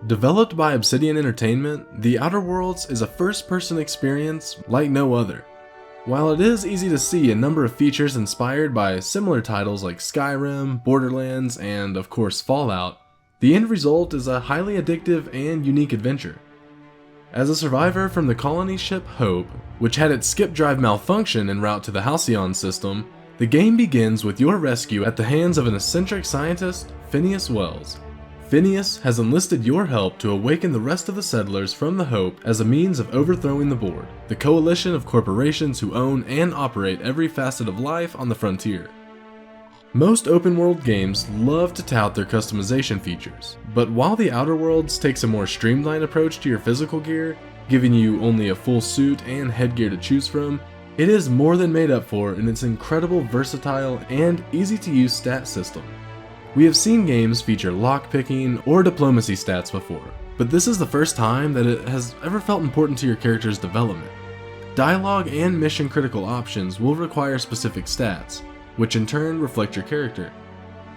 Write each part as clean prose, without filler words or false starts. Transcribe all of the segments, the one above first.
Developed by Obsidian Entertainment, The Outer Worlds is a first-person experience like no other. While it is easy to see a number of features inspired by similar titles like Skyrim, Borderlands, and of course Fallout, the end result is a highly addictive and unique adventure. As a survivor from the colony ship Hope, which had its skip drive malfunction en route to the Halcyon system, the game begins with your rescue at the hands of an eccentric scientist, Phineas Wells. Phineas has enlisted your help to awaken the rest of the settlers from the Hope as a means of overthrowing the Board, the coalition of corporations who own and operate every facet of life on the frontier. Most open-world games love to tout their customization features, but while The Outer Worlds takes a more streamlined approach to your physical gear, giving you only a full suit and headgear to choose from, it is more than made up for in its incredible versatile and easy-to-use stat system. We have seen games feature lockpicking or diplomacy stats before, but this is the first time that it has ever felt important to your character's development. Dialogue and mission critical options will require specific stats, which in turn reflect your character.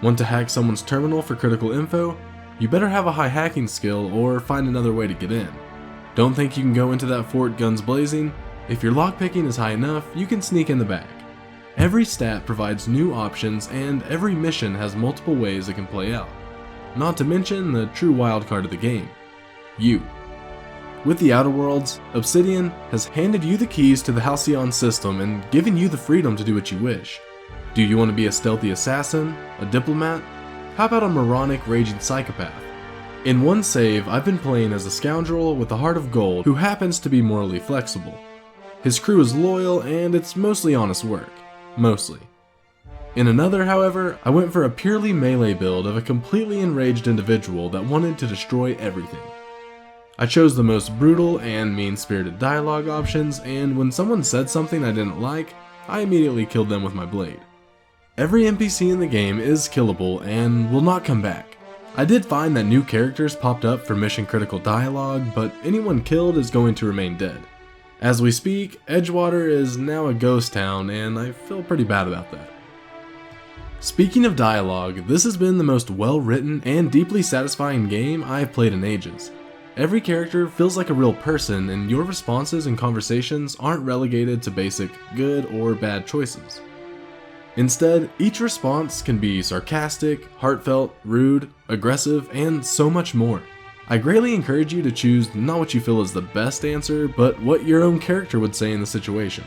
Want to hack someone's terminal for critical info? You better have a high hacking skill or find another way to get in. Don't think you can go into that fort guns blazing? If your lockpicking is high enough, you can sneak in the back. Every stat provides new options and every mission has multiple ways it can play out. Not to mention the true wildcard of the game, you. With The Outer Worlds, Obsidian has handed you the keys to the Halcyon system and given you the freedom to do what you wish. Do you want to be a stealthy assassin? A diplomat? How about a moronic, raging psychopath? In one save, I've been playing as a scoundrel with a heart of gold who happens to be morally flexible. His crew is loyal and it's mostly honest work. Mostly. In another, however, I went for a purely melee build of a completely enraged individual that wanted to destroy everything. I chose the most brutal and mean-spirited dialogue options, and when someone said something I didn't like, I immediately killed them with my blade. Every NPC in the game is killable and will not come back. I did find that new characters popped up for mission-critical dialogue, but anyone killed is going to remain dead. As we speak, Edgewater is now a ghost town, and I feel pretty bad about that. Speaking of dialogue, this has been the most well-written and deeply satisfying game I've played in ages. Every character feels like a real person, and your responses and conversations aren't relegated to basic good or bad choices. Instead, each response can be sarcastic, heartfelt, rude, aggressive, and so much more. I greatly encourage you to choose not what you feel is the best answer, but what your own character would say in the situation.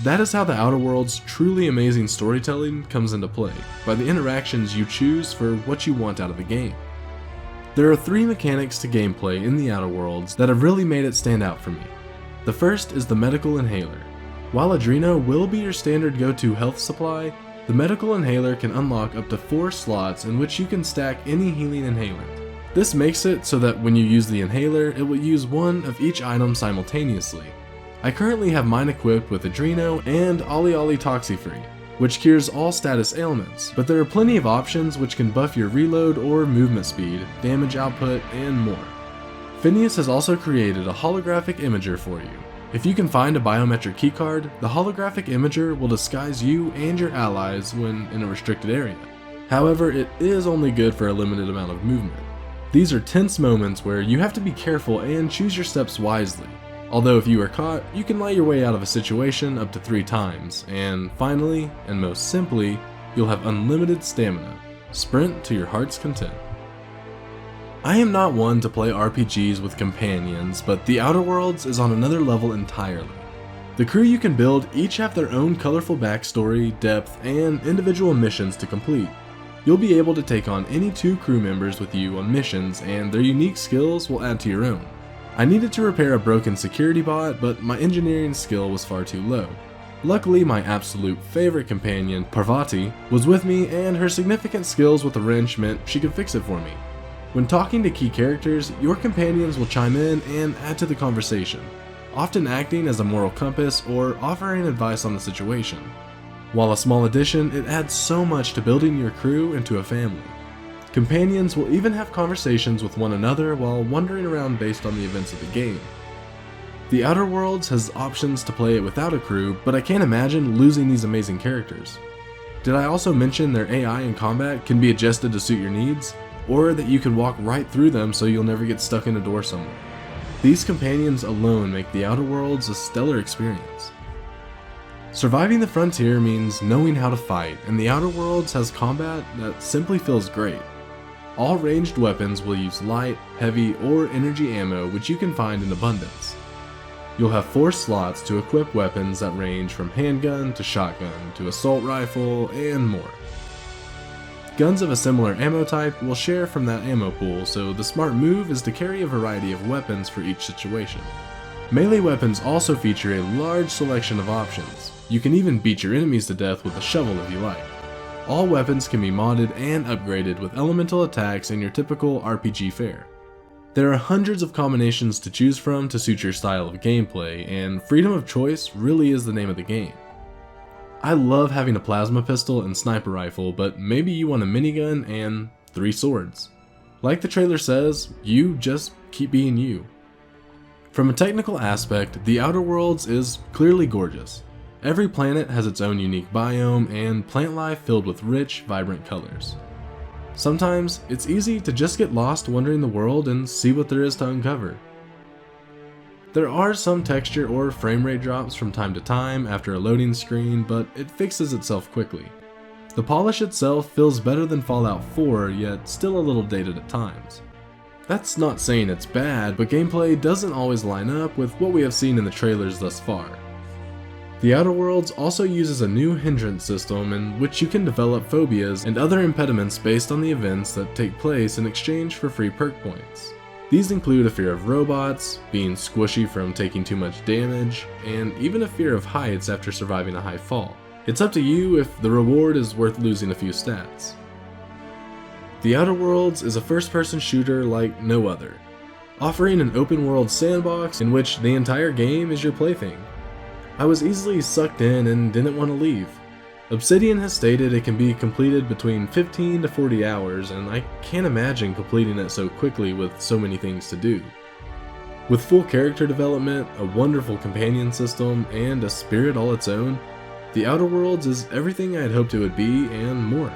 That is how The Outer Worlds' truly amazing storytelling comes into play, by the interactions you choose for what you want out of the game. There are 3 mechanics to gameplay in The Outer Worlds that have really made it stand out for me. The first is the medical inhaler. While Adreno will be your standard go-to health supply, the medical inhaler can unlock up to 4 slots in which you can stack any healing inhalant. This makes it so that when you use the inhaler, it will use one of each item simultaneously. I currently have mine equipped with Adreno and Ollie Toxifree, which cures all status ailments, but there are plenty of options which can buff your reload or movement speed, damage output, and more. Phineas has also created a holographic imager for you. If you can find a biometric keycard, the holographic imager will disguise you and your allies when in a restricted area. However, it is only good for a limited amount of movement. These are tense moments where you have to be careful and choose your steps wisely. Although if you are caught, you can lie your way out of a situation up to 3 times, and finally, and most simply, you'll have unlimited stamina. Sprint to your heart's content. I am not one to play RPGs with companions, but The Outer Worlds is on another level entirely. The crew you can build each have their own colorful backstory, depth, and individual missions to complete. You'll be able to take on any 2 crew members with you on missions, and their unique skills will add to your own. I needed to repair a broken security bot, but my engineering skill was far too low. Luckily, my absolute favorite companion, Parvati, was with me, and her significant skills with the wrench meant she could fix it for me. When talking to key characters, your companions will chime in and add to the conversation, often acting as a moral compass or offering advice on the situation. While a small addition, it adds so much to building your crew into a family. Companions will even have conversations with one another while wandering around based on the events of the game. The Outer Worlds has options to play it without a crew, but I can't imagine losing these amazing characters. Did I also mention their AI in combat can be adjusted to suit your needs? or that you can walk right through them so you'll never get stuck in a door somewhere. These companions alone make the Outer Worlds a stellar experience. Surviving the frontier means knowing how to fight, and the Outer Worlds has combat that simply feels great. All ranged weapons will use light, heavy, or energy ammo, which you can find in abundance. You'll have 4 slots to equip weapons that range from handgun to shotgun to assault rifle and more. Guns of a similar ammo type will share from that ammo pool, so the smart move is to carry a variety of weapons for each situation. Melee weapons also feature a large selection of options. You can even beat your enemies to death with a shovel if you like. All weapons can be modded and upgraded with elemental attacks in your typical RPG fare. There are hundreds of combinations to choose from to suit your style of gameplay, and freedom of choice really is the name of the game. I love having a plasma pistol and sniper rifle, but maybe you want a minigun and 3 swords. Like the trailer says, you just keep being you. From a technical aspect, the Outer Worlds is clearly gorgeous. Every planet has its own unique biome and plant life filled with rich, vibrant colors. Sometimes, it's easy to just get lost wandering the world and see what there is to uncover. There are some texture or frame rate drops from time to time after a loading screen, but it fixes itself quickly. The polish itself feels better than Fallout 4, yet still a little dated at times. That's not saying it's bad, but gameplay doesn't always line up with what we have seen in the trailers thus far. The Outer Worlds also uses a new hindrance system in which you can develop phobias and other impediments based on the events that take place in exchange for free perk points. These include a fear of robots, being squishy from taking too much damage, and even a fear of heights after surviving a high fall. It's up to you if the reward is worth losing a few stats. The Outer Worlds is a first-person shooter like no other, offering an open-world sandbox in which the entire game is your plaything. I was easily sucked in and didn't want to leave. Obsidian has stated it can be completed between 15 to 40 hours, and I can't imagine completing it so quickly with so many things to do. With full character development, a wonderful companion system, and a spirit all its own, The Outer Worlds is everything I'd hoped it would be and more.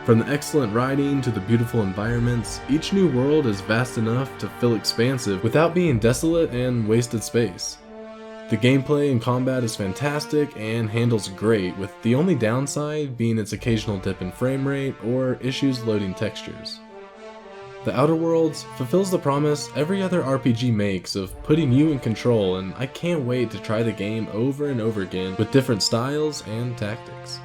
From the excellent writing to the beautiful environments, each new world is vast enough to feel expansive without being desolate and wasted space. The gameplay and combat is fantastic and handles great, with the only downside being its occasional dip in frame rate or issues loading textures. The Outer Worlds fulfills the promise every other RPG makes of putting you in control, and I can't wait to try the game over and over again with different styles and tactics.